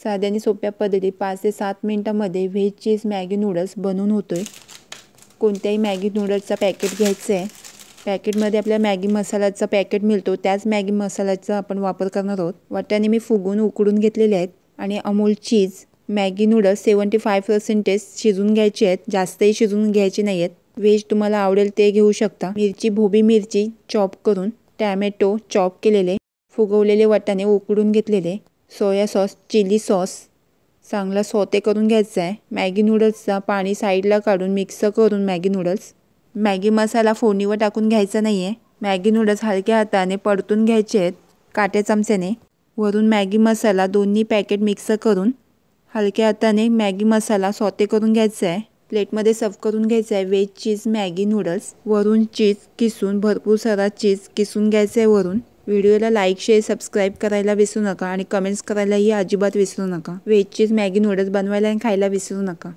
साध्या आणि सोप्या पद्धतीत 5 ते 7 मिनिटांमध्ये व्हेज चीज मॅगी नूडल्स बनवून होतोय। कोणत्याही मॅगी नूडल्सचा पॅकेट घ्यायचं आहे। पॅकेटमध्ये आपल्याला मॅगी मसाल्याचा पॅकेट मिळतो, त्याच मॅगी मसाल्याचा आपण वापर करणार आहोत। वाटाणे मी फुगवून उकडून घेतलेले आहेत आणि अमूल चीज। मॅगी नूडल्स 75% शिजून घ्यायचे आहेत, जास्तही शिजून घ्यायचे नाहीत। व्हेज तुम्हाला आवडेल ते घेऊ शकता। मिरची, भोबी मिरची चॉप करून, टॅमॅटो चॉप केलेले, फुगवलेले वाटाणे उकडून घेतलेले, सोया सॉस, चिली सॉस चांगला सॉते करून घ्यायचा आहे। मॅगी नूडल्सचा पाणी साईडला काढून मिक्स करून मॅगी नूडल्स, मॅगी मसाला फोडणीवर टाकून घ्यायचा नाहीये। मॅगी नूडल्स हलक्या हाताने परतून घ्यायचे आहेत काट्या चमच्याने। वरून मॅगी मसाला दोन्ही पॅकेट मिक्स करून हलक्या हाताने मॅगी मसाला सॉते करून घ्यायचा आहे। प्लेटमध्ये सर्व करून घ्यायचं आहे व्हेज चीज मॅगी नूडल्स। वरून चीज किसून, भरपूर सारा चीज किसून घ्यायचं आहे वरून। व्हिडिओला लाईक, शेअर, सबस्क्राईब करायला विसरू नका आणि कमेंट्स करायलाही अजिबात विसरू नका। व्हेज चीज मॅगी नूडल्स बनवायला आणि खायला विसरू नका।